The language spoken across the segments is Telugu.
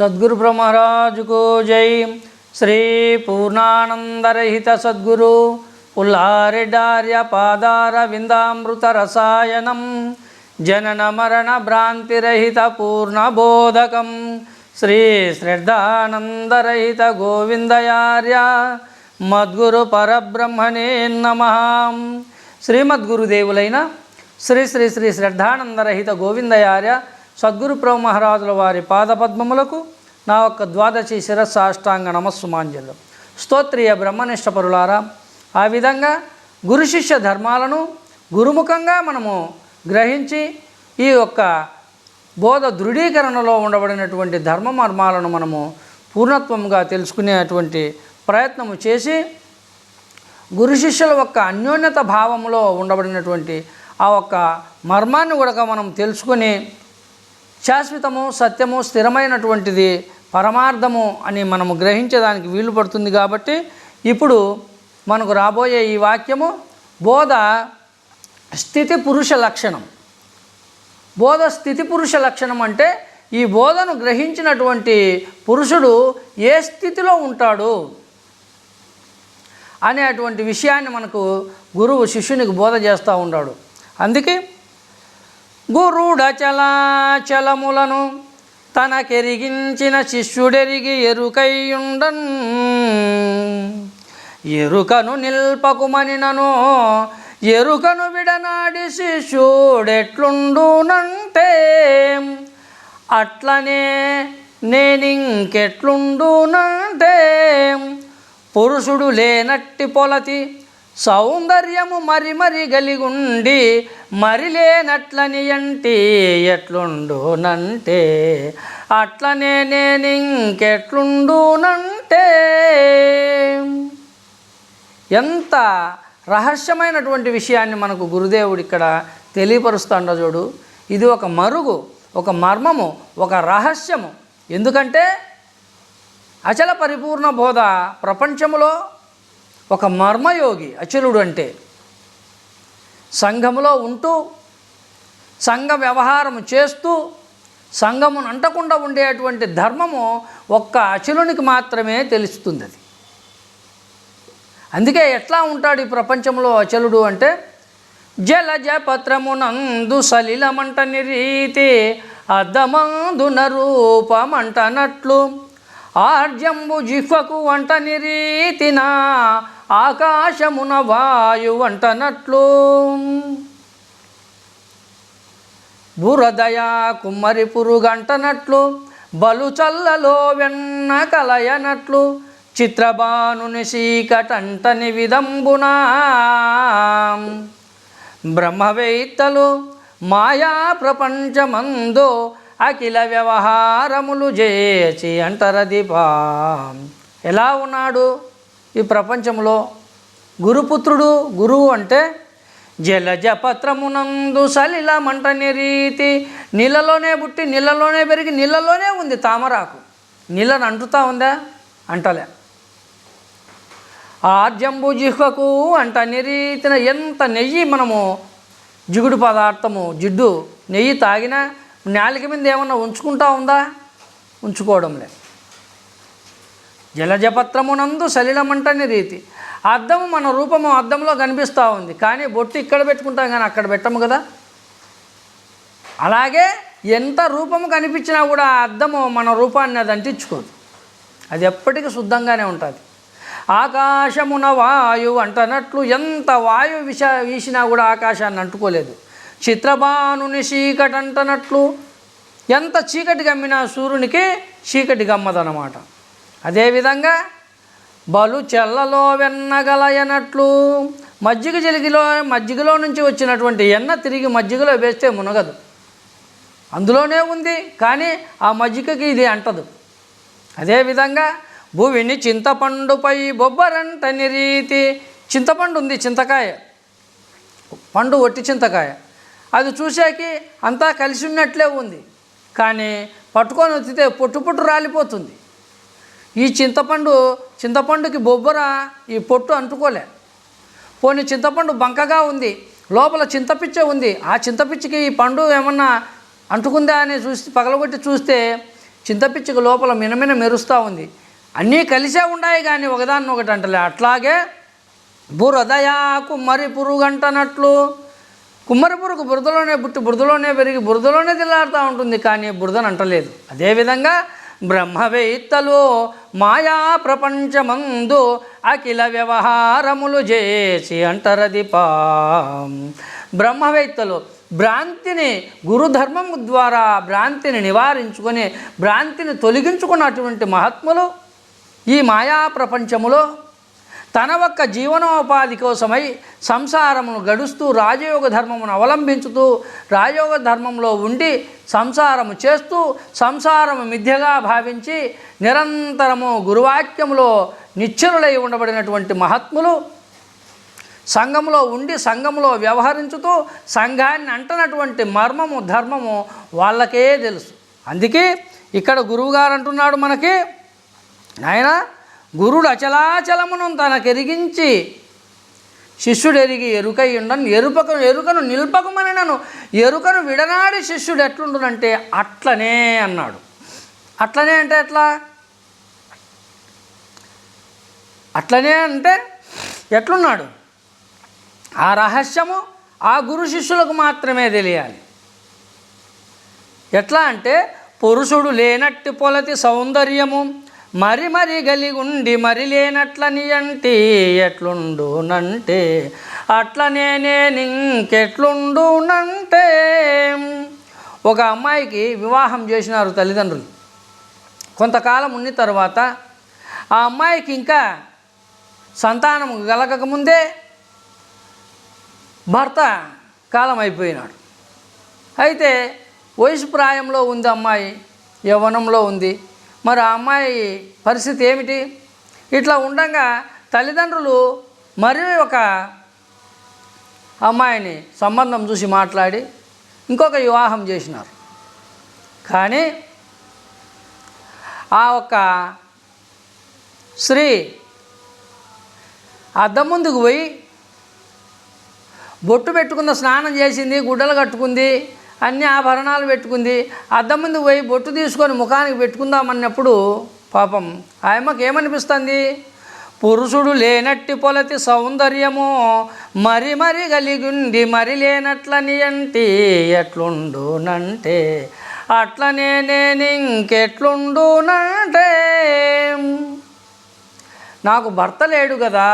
सद्गुरु ब्रह्मराज को जय। श्री पूर्णानंदरहित सद्गुरु पुल्लारेड्डार्य पादार विंदामृत रसायनम जनन मरण भ्रांतिरहित पूर्णबोधकम श्री श्रद्धानंदरहित गोविंदयार्य मद्गुरु परब्रह्मणे नमः। శ్రీమద్గురుదేవులైన శ్రీ శ్రీ శ్రీ శ్రద్ధానందరహిత గోవిందయార్య సద్గురు బ్రహ్మ మహారాజుల వారి పాదపద్మములకు నా యొక్క ద్వాదశి శిరస్సాష్టాంగ నమస్సుమాంజలు. స్తోత్రియ బ్రహ్మనిష్ట పరులారా, ఆ విధంగా గురు శిష్య ధర్మాలను గురుముఖంగా మనము గ్రహించి ఈ యొక్క బోధ దృఢీకరణలో ఉండబడినటువంటి ధర్మ మర్మాలను మనము పూర్ణత్వముగా తెలుసుకునేటువంటి ప్రయత్నము చేసి గురు శిష్యుల యొక్క అన్యోన్యత భావములో ఉండబడినటువంటి ఆ ఒక్క మర్మాన్ని కూడా మనం తెలుసుకొని శాశ్వతము సత్యము స్థిరమైనటువంటిది పరమార్థము అని మనము గ్రహించేదానికి వీలు పడుతుంది. కాబట్టి ఇప్పుడు మనకు రాబోయే ఈ వాక్యము బోధ స్థితి పురుష లక్షణం. బోధ స్థితి పురుష లక్షణం అంటే ఈ బోధను గ్రహించినటువంటి పురుషుడు ఏ స్థితిలో ఉంటాడు అనేటువంటి విషయాన్ని మనకు గురువు శిష్యునికి బోధ చేస్తూ ఉన్నాడు. అందుకే గురుడచలాచలములను తనకెరిగించిన శిష్యుడెరిగి ఎరుకైయుండన్ ఎరుకను నిల్పకుమనినను ఎరుకను విడనాడి శిష్యుడెట్లుండునంటే అట్లనే నేనింకెట్లుండునంటే పురుషుడు లేనట్టి పొలతి సౌందర్యము మరి మరి గలిగుండి మరి లేనట్లని అంటే ఎట్లుండునంటే అట్లనే నేనింకెట్లుండునంటే. ఎంత రహస్యమైనటువంటి విషయాన్ని మనకు గురుదేవుడు ఇక్కడ తెలియపరుస్తాడో చూడు. ఇది ఒక మరుగు, ఒక మర్మము, ఒక రహస్యము. ఎందుకంటే అచల పరిపూర్ణ బోధ ప్రపంచములో ఒక మర్మయోగి అచలుడు అంటే సంఘములో ఉంటూ సంఘ వ్యవహారము చేస్తూ సంఘమును అంటకుండా ఉండేటువంటి ధర్మము ఒక్క అచలునికి మాత్రమే తెలుస్తుంది. అది అందుకే ఎట్లా ఉంటాడు ఈ ప్రపంచంలో అచలుడు అంటే జలజ పత్రమునందు సలిలమంటని రీతి అద్దమందున రూపమంటనట్లు ఆర్జంబు జిహ్వకు వంటని రీతిన ఆకాశమున వాయు వంటనట్లు బురదయ కుమ్మరి పురుగంటనట్లు బలు చల్లలో వెన్న కలయనట్లు చిత్రబానుని చీకటంటని విదంబునా బ్రహ్మవేత్తలు మాయా ప్రపంచమందు అఖిల వ్యవహారములు చేసి అంటరదిపా. ఎలా ఉన్నాడు ఈ ప్రపంచంలో గురుపుత్రుడు? గురువు అంటే జలజ పత్రమునందు సలిలమంటని రీతి, నీళ్ళలోనే పుట్టి నీళ్ళలోనే పెరిగి నీళ్ళలోనే ఉంది తామరాకు. నీళ్ళను అంటుతా ఉందా? అంటలే. ఆద్యంబు జిహ్వకు అంటని రీతిన ఎంత నెయ్యి మనము జిగుడు పదార్థము జిడ్డు నెయ్యి తాగినా నాలుక మీద ఏమన్నా ఉంచుకుంటా ఉందా? ఉంచుకోవడంలే. జలజపత్రమునందు సలిలమంటని రీతి. అద్దము మన రూపము అద్దంలో కనిపిస్తూ ఉంది, కానీ బొట్టు ఇక్కడ పెట్టుకుంటాం కానీ అక్కడ పెట్టము కదా. అలాగే ఎంత రూపము కనిపించినా కూడా ఆ అద్దము మన రూపాన్ని అది అంటించుకోదు, అది ఎప్పటికీ శుద్ధంగానే ఉంటుంది. ఆకాశమున వాయువు అంటనట్లు ఎంత వాయువు వీసినా కూడా ఆకాశాన్ని అంటుకోలేదు. చిత్రబానుని చీకటంటనట్లు ఎంత చీకటి గమ్మినా సూర్యునికి చీకటి గమ్మదనమాట. అదేవిధంగా బలు చెల్లలో వెన్నగలయనట్లు మజ్జిగలో నుంచి వచ్చినటువంటి ఎన్న తిరిగి మజ్జిగలో వేస్తే మునగదు, అందులోనే ఉంది, కానీ ఆ మజ్జిగకి ఇది అంటదు. అదేవిధంగా భూమిని చింతపండుపై బొబ్బరంటని రీతి. చింతపండు ఉంది, చింతకాయ పండు, ఒట్టి చింతకాయ, అది చూసాకి అంతా కలిసి ఉన్నట్లే ఉంది, కానీ పట్టుకొని వచ్చితే పొట్టు రాలిపోతుంది. ఈ చింతపండుకి బొబ్బర ఈ పొట్టు అంటుకోలే. పోనీ చింతపండు బంకగా ఉంది, లోపల చింతపిచ్చ ఉంది, ఆ చింతపిచ్చికి ఈ పండు ఏమన్నా అంటుకుందా అని పగలగొట్టి చూస్తే చింతపిచ్చుక లోపల మినమిన మెరుస్తూ ఉంది. అన్నీ కలిసే ఉన్నాయి కానీ ఒకదాన్ని ఒకటి అంటలే. అట్లాగే బురదయా కుమ్మరి పురుగంటనట్లు, కుమ్మరి పురుగు బురదలోనే పుట్టి బురదలోనే పెరిగి బురదలోనే తిల్లాడుతూ ఉంటుంది, కానీ బురదను అంటలేదు. అదేవిధంగా బ్రహ్మవేత్తలు మాయా ప్రపంచమందు అఖిల వ్యవహారములు చేసి అంటరదిపా. బ్రహ్మవేత్తలు భ్రాంతిని గురుధర్మం ద్వారా భ్రాంతిని నివారించుకొని భ్రాంతిని తొలగించుకున్నటువంటి మహాత్ములు ఈ మాయా ప్రపంచములో తన ఒక్క జీవనోపాధి కోసమై సంసారమును గడుస్తూ రాజయోగ ధర్మమును అవలంబించుతూ రాజయోగ ధర్మంలో ఉండి సంసారము చేస్తూ సంసారము మిథ్యగా భావించి నిరంతరము గురువాక్యములో నిశ్చలులై ఉండబడినటువంటి మహాత్ములు సంఘములో ఉండి సంఘములో వ్యవహరించుతూ సంఘాన్ని అంటనటువంటి మర్మము ధర్మము వాళ్ళకే తెలుసు. అందుకే ఇక్కడ గురువుగారు అంటున్నాడు మనకి, నాయన గురుడు అచలాచలమును తనకెరిగించి శిష్యుడెరిగి ఎరుకయ్యుండను ఎరుకను నిల్పకమనను ఎరుకను విడనాడి శిష్యుడు ఎట్లుండునంటే అట్లనే అన్నాడు. అట్లనే అంటే ఎట్లా? అట్లనే అంటే ఎట్లున్నాడు? ఆ రహస్యము ఆ గురు శిష్యులకు మాత్రమే తెలియాలి. ఎట్లా అంటే పురుషుడు లేనట్టి పొలతి సౌందర్యము మరి మరి గలిగుండి మరి లేనట్లని అంటే ఎట్లుండునంటే అట్లనే నేనింకెట్లుండునంటే. ఒక అమ్మాయికి వివాహం చేసినారు తల్లిదండ్రులు. కొంతకాలం ఉన్న తర్వాత ఆ అమ్మాయికి ఇంకా సంతానం కలగకముందే భర్త కాలం అయిపోయినాడు. అయితే వయసు ప్రాయంలో ఉంది అమ్మాయి, యవ్వనంలో ఉంది. మరి ఆ అమ్మాయి పరిస్థితి ఏమిటి? ఇట్లా ఉండగా తల్లిదండ్రులు మరి ఒక అమ్మాయిని సంబంధం చూసి మాట్లాడి ఇంకొక వివాహం చేసినారు. కానీ ఆ ఒక్క స్త్రీ అద్దం ముందుకు పోయి బొట్టు పెట్టుకున్న, స్నానం చేసింది, గుడ్డలు కట్టుకుంది, అన్ని ఆభరణాలు పెట్టుకుంది. అద్దం ముందుకు పోయి బొట్టు తీసుకొని ముఖానికి పెట్టుకుందామన్నప్పుడు పాపం ఆయమ్మకి ఏమనిపిస్తుంది? పురుషుడు లేనట్టి పొలతి సౌందర్యము మరి మరి కలిగుండి మరి లేనట్లని అంటే ఎట్లుండునంటే అట్లనే నేనింకెట్లుండునంటే. నాకు భర్త లేడు కదా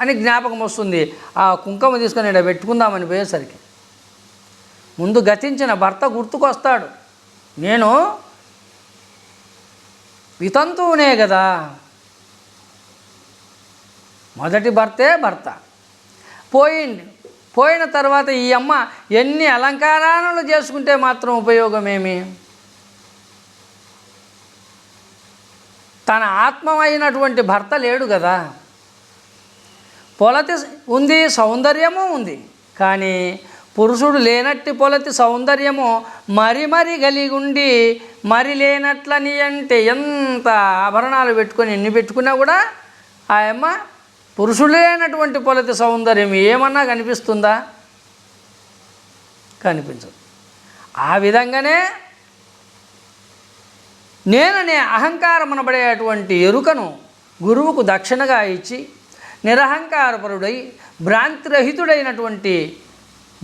అని జ్ఞాపకం వస్తుంది. ఆ కుంకుమ తీసుకొని ఇక్కడ పెట్టుకుందామని పోయేసరికి ముందు గతించిన భర్త గుర్తుకొస్తాడు. నేను వితంతువునే కదా, మొదటి భర్తే భర్త పోయిన తర్వాత ఈ అమ్మ ఎన్ని అలంకారాలు చేసుకుంటే మాత్రం ఉపయోగమేమి? తన ఆత్మమైనటువంటి భర్త లేడు కదా. పొలతి ఉంది, సౌందర్యము ఉంది, కానీ పురుషుడు లేనట్టి పొలతి సౌందర్యము మరి మరి కలిగుండి మరి లేనట్లని అంటే ఎంత ఆభరణాలు పెట్టుకొని ఎన్ని పెట్టుకున్నా కూడా ఆ అమ్మ పురుషుడు లేనటువంటి పొలతి సౌందర్యం ఏమన్నా కనిపిస్తుందా? కనిపించదు. ఆ విధంగానే నేననే అహంకారం అనబడేటువంటి ఎరుకను గురువుకు దక్షిణగా ఇచ్చి నిరహంకారపరుడై భ్రాంతిరహితుడైనటువంటి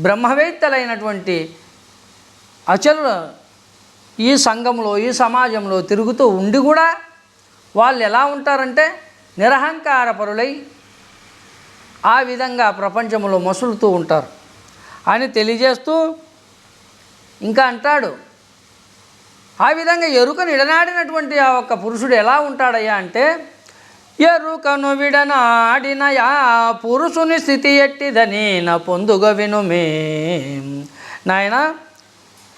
బ్రహ్మవేత్తలైనటువంటి అచలు ఈ సంఘంలో ఈ సమాజంలో తిరుగుతూ ఉండి కూడా వాళ్ళు ఎలా ఉంటారంటే నిరహంకారపరులై ఆ విధంగా ప్రపంచంలో మసులుతూ ఉంటారు అని తెలియజేస్తూ ఇంకా అంటాడు, ఆ విధంగా ఎరుకను విడనాడినటువంటి ఆ ఒక్క పురుషుడు ఎలా ఉంటాడయ్యా అంటే ఎరుకను విడనాడిన యా పురుషుని స్థితి ఎట్టిదని నా పొందుగ వినుమే. నాయన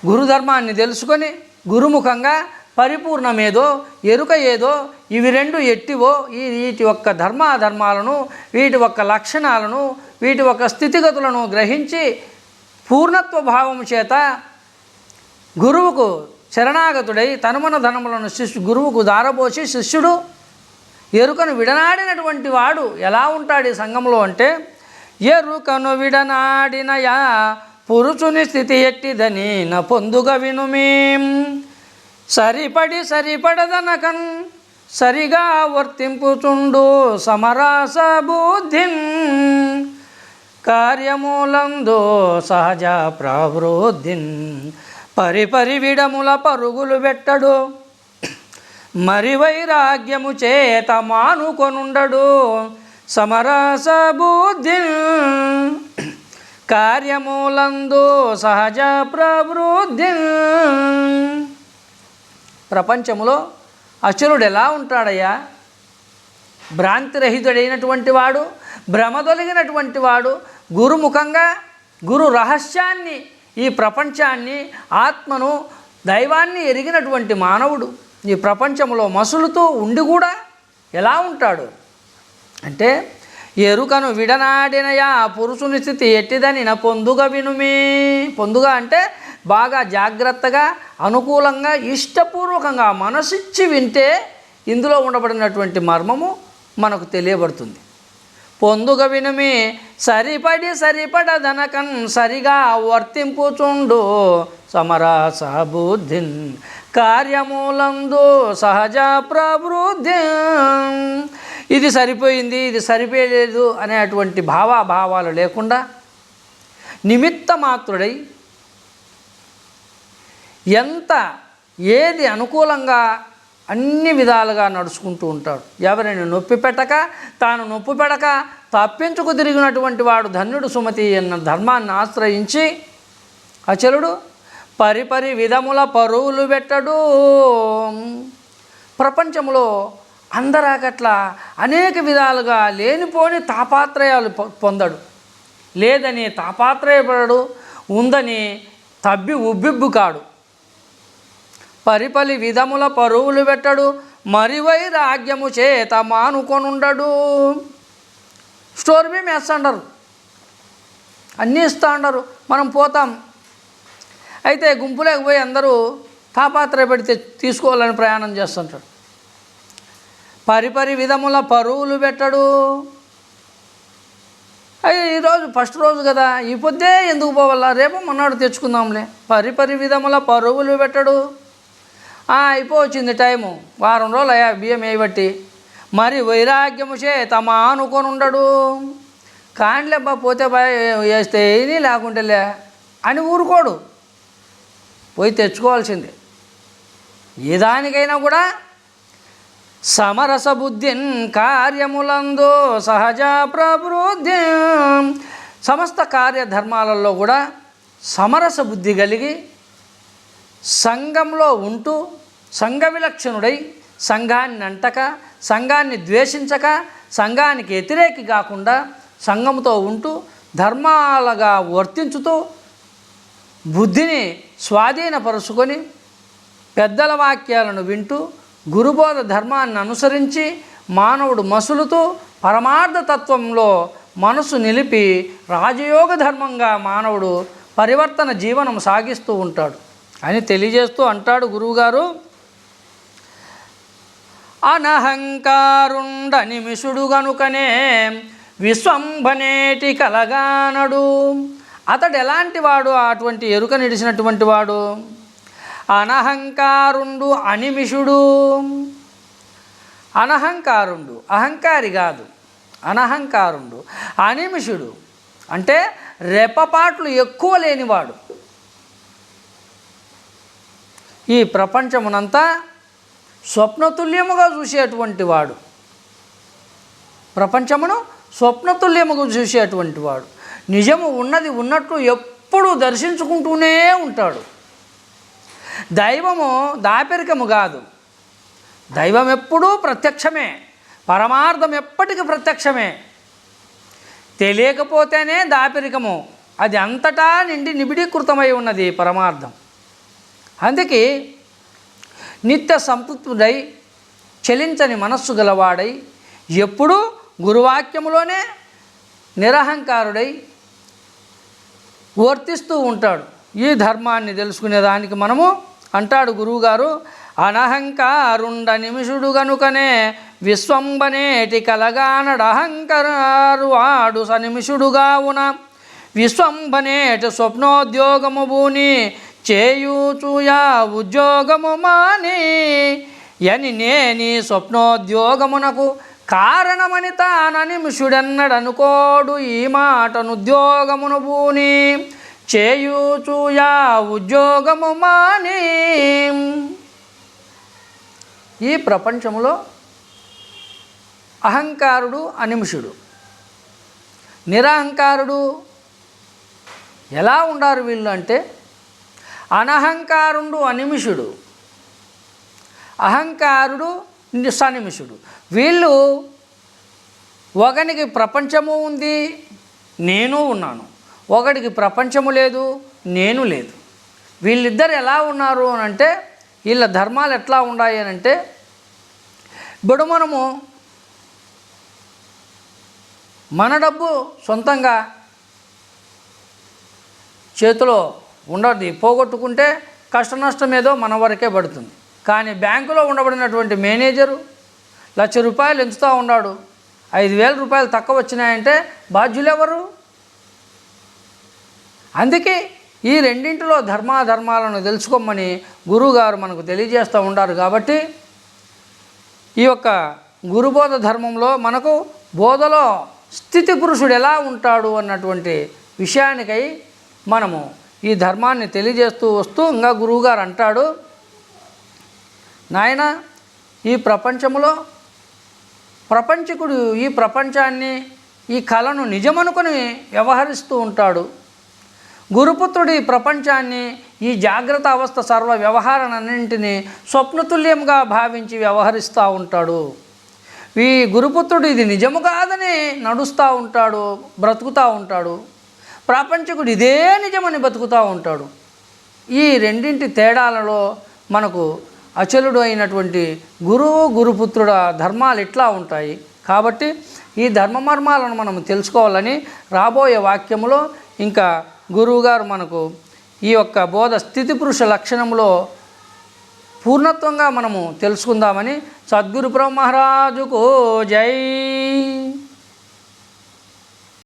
గురుధర్మాన్ని తెలుసుకొని గురుముఖంగా పరిపూర్ణమేదో ఎరుక ఏదో ఇవి రెండు ఎట్టివో వీటి యొక్క ధర్మాధర్మాలను వీటి యొక్క లక్షణాలను వీటి యొక్క స్థితిగతులను గ్రహించి పూర్ణత్వ భావం చేత గురువుకు శరణాగతుడై తనుమన ధనములను గురువుకు దారబోసి శిష్యుడు ఎరుకను విడనాడినటువంటి వాడు ఎలా ఉంటాడు ఈ సంఘంలో అంటే ఎరుకను విడనాడిన యా పురుషుని స్థితి ఎట్టిదని నా పొందుగ వినుమే. సరిపడదనకన్ సరిగా వర్తింపుచుండు సమరాస బుద్ధిన్ కార్యమూలందో సహజ ప్రవృద్ధిన్ పరిపరి విడముల పరుగులు పెట్టడు మరి వైరాగ్యము చేత మానుకొనుండడు సమరస బుద్ధిన్ కార్యమూలందో సహజ ప్రవృద్ధిన్. ప్రపంచంలో అచలుడు ఎలా ఉంటాడయ్యా? భ్రాంతిరహితుడైనటువంటి వాడు, భ్రమదొలిగినటువంటి వాడు, గురుముఖంగా గురు రహస్యాన్ని, ఈ ప్రపంచాన్ని, ఆత్మను, దైవాన్ని ఎరిగినటువంటి మానవుడు ఈ ప్రపంచంలో మసులుతూ ఉండి కూడా ఎలా ఉంటాడు అంటే, ఎరుకను విడనాడినయా పురుషుని స్థితి ఎట్టిదని నా పొందుగా వినుమి. పొందుగా అంటే బాగా జాగ్రత్తగా, అనుకూలంగా, ఇష్టపూర్వకంగా మనసిచ్చి వింటే ఇందులో ఉండబడినటువంటి మర్మము మనకు తెలియబడుతుంది. పొందుగా వినుమి సరిపడదనకన్ సరిగా వర్తింపుచుండు సమరస బుద్ధిన్ కార్యమూలందు సహజ ప్రవృద్ధి. ఇది సరిపోయింది, ఇది సరిపోయలేదు అనేటువంటి భావాలు లేకుండా నిమిత్త మాత్రుడై ఏది అనుకూలంగా అన్ని విధాలుగా నడుచుకుంటూ ఉంటాడు. ఎవరిని నొప్పి పెట్టక, తాను నొప్పి పెడక తప్పించుకు తిరిగినటువంటి వాడు ధన్యుడు సుమతి అన్న ధర్మాన్ని ఆశ్రయించి అచలుడు పరిపరి విధముల పరువులు పెట్టడు. ప్రపంచంలో అందరాకట్లా అనేక విధాలుగా లేనిపోని తాపాత్రయాలు పొందడు. లేదని తాపాత్రయపడడు, ఉందని ఉబ్బిబ్బు కాడు. పరిపలి విధముల పరువులు పెట్టడు, మరి వైరాగ్యము చేత మానుకొనుండడు. స్టోర్ బీమ్ వేస్తాండరు, అన్నీ ఇస్తా ఉండరు, మనం పోతాం. అయితే గుంపులోకి పోయి అందరూ తాపాత్రయపడితే తీసుకోవాలని ప్రయాణం చేస్తుంటాడు. పరిపరి విధముల పరువులు పెట్టడు. అయ్యి ఈరోజు ఫస్ట్ రోజు కదా, ఈ పొద్దే ఎందుకు పోవాలా, రేపు మొన్నాడు తెచ్చుకుందాంలే. పరిపరి విధముల పరువులు పెట్టడు. అయిపోవచ్చింది టైము, వారం రోజులు అయ్యా బియ్యం వేయబట్టి. మరి వైరాగ్యము చేత మానుకొని ఉండడు. కాండ్లేబ్బా పోతే వేస్తే ఏది లేకుంటేలే అని ఊరుకోడు, పోయి తెచ్చుకోవాల్సిందే. ఏ దానికైనా కూడా సమరస బుద్ధిన్ కార్యములందు సహజ ప్రవృద్ధి. సమస్త కార్యధర్మాలలో కూడా సమరస బుద్ధి కలిగి సంఘంలో ఉంటూ సంఘ విలక్షణుడై సంఘాన్ని అంటక, సంఘాన్ని ద్వేషించక, సంఘానికి వ్యతిరేకి కాకుండా సంఘంతో ఉంటూ ధర్మాలుగా వర్తించుతూ బుద్ధిని స్వాధీనపరుచుకొని పెద్దల వాక్యాలను వింటూ గురుబోధ ధర్మాన్ని అనుసరించి మానవుడు మసులుతూ పరమార్థ తత్వంలో మనసు నిలిపి రాజయోగ ధర్మంగా మానవుడు పరివర్తన జీవనం సాగిస్తూ ఉంటాడు అని తెలియజేస్తూ అంటాడు గురువుగారు. అనహంకారుండనిమిషుడు గనుకనే విశ్వంభనేటి కలగానడు. అతడు ఎలాంటి వాడు? అటువంటి ఎరుక నిడిచినటువంటి వాడు. అనహంకారుండు అనిమిషుడు. అనహంకారుండు అహంకారి కాదు, అనహంకారుండు అనిమిషుడు అంటే రెప్పపాట్లు ఎక్కువ లేనివాడు. ఈ ప్రపంచమునంతా స్వప్నతుల్యముగా చూసేటువంటి వాడు, ప్రపంచమును స్వప్నతుల్యముగా చూసేటువంటి వాడు. నిజము ఉన్నది ఉన్నట్లు ఎప్పుడూ దర్శించుకుంటూనే ఉంటాడు. దైవము దాపెరికము కాదు, దైవం ఎప్పుడూ ప్రత్యక్షమే, పరమార్థం ఎప్పటికీ ప్రత్యక్షమే. తెలియకపోతేనే దాపెరికము, అది అంతటా నిండి నిబిడీకృతమై ఉన్నది పరమార్థం. అందుకే నిత్య సంతృప్తుడై చలించని మనస్సు గలవాడై ఎప్పుడూ గురువాక్యములోనే నిరహంకారుడై వర్తిస్తూ ఉంటాడు. ఈ ధర్మాన్ని తెలుసుకునేదానికి మనము అంటాడు గురువుగారు, అనహంకారుండ నిమిషుడు గనుకనే విశ్వంబనేటి కలగానడు అహంకారు వాడు సనిమిషుడుగా ఉన విశ్వంబనేటి స్వప్నోద్యోగము భూని చేయూచుయా ఉద్యోగము మాని యని నేని స్వప్నోద్యోగమునకు కారణమని తాననిమిషుడెన్నడనుకోడు ఈ మాటనుద్యోగమును భూని చేయూచుయా ఉద్యోగము మాని. ఈ ప్రపంచంలో అహంకారుడు అనిమిషుడు, నిరహంకారుడు ఎలా ఉండారు వీళ్ళు అంటే అనహంకారుడు అనిమిషుడు, అహంకారుడు సనిమిషుడు. వీళ్ళు ఒకనికి ప్రపంచము ఉంది నేను ఉన్నాను, ఒకడికి ప్రపంచము లేదు నేను లేదు. వీళ్ళిద్దరు ఎలా ఉన్నారు అని అంటే వీళ్ళ ధర్మాలు ఎట్లా ఉన్నాయి అని అంటే ఇప్పుడు మనము మన డబ్బు సొంతంగా చేతిలో ఉండదు, పోగొట్టుకుంటే కష్ట నష్టం ఏదో మన వరకే పడుతుంది. కానీ బ్యాంకులో ఉండబడినటువంటి మేనేజరు ₹1,00,000 ఎంచుతూ ఉన్నాడు, 5,000 రూపాయలు తక్కువ వచ్చినాయంటే బాధ్యులు ఎవరు? అందుకే ఈ రెండింటిలో ధర్మాధర్మాలను తెలుసుకోమని గురువుగారు మనకు తెలియజేస్తూ ఉంటారు. కాబట్టి ఈ యొక్క గురుబోధ ధర్మంలో మనకు బోధలో స్థితి పురుషుడు ఎలా ఉంటాడు అన్నటువంటి విషయానికై మనము ఈ ధర్మాన్ని తెలియజేస్తూ వస్తూ ఇంకా గురువుగారు అంటాడు, నాయన ఈ ప్రపంచంలో ప్రపంచకుడు ఈ ప్రపంచాన్ని ఈ కళను నిజమనుకొని వ్యవహరిస్తూ ఉంటాడు. గురుపుత్రుడు ఈ ప్రపంచాన్ని ఈ జాగ్రత్త అవస్థ సర్వ వ్యవహారాలన్నింటినీ స్వప్నతుల్యంగా భావించి వ్యవహరిస్తూ ఉంటాడు. ఈ గురుపుత్రుడు ఇది నిజము కాదని నడుస్తూ ఉంటాడు, బ్రతుకుతూ ఉంటాడు. ప్రపంచకుడు ఇదే నిజమని బతుకుతూ ఉంటాడు. ఈ రెండింటి తేడాలలో మనకు అచలుడు అయినటువంటి గురువు గురుపుత్రుడ ధర్మాలు ఇట్లా ఉంటాయి. కాబట్టి ఈ ధర్మమర్మాలను మనం తెలుసుకోవాలని రాబోయే వాక్యములో ఇంకా గురువుగారు మనకు ఈ యొక్క బోధ స్థితి పురుష లక్షణంలో పూర్ణత్వంగా మనము తెలుసుకుందామని సద్గురు బ్రహ్మరాజుకు జై.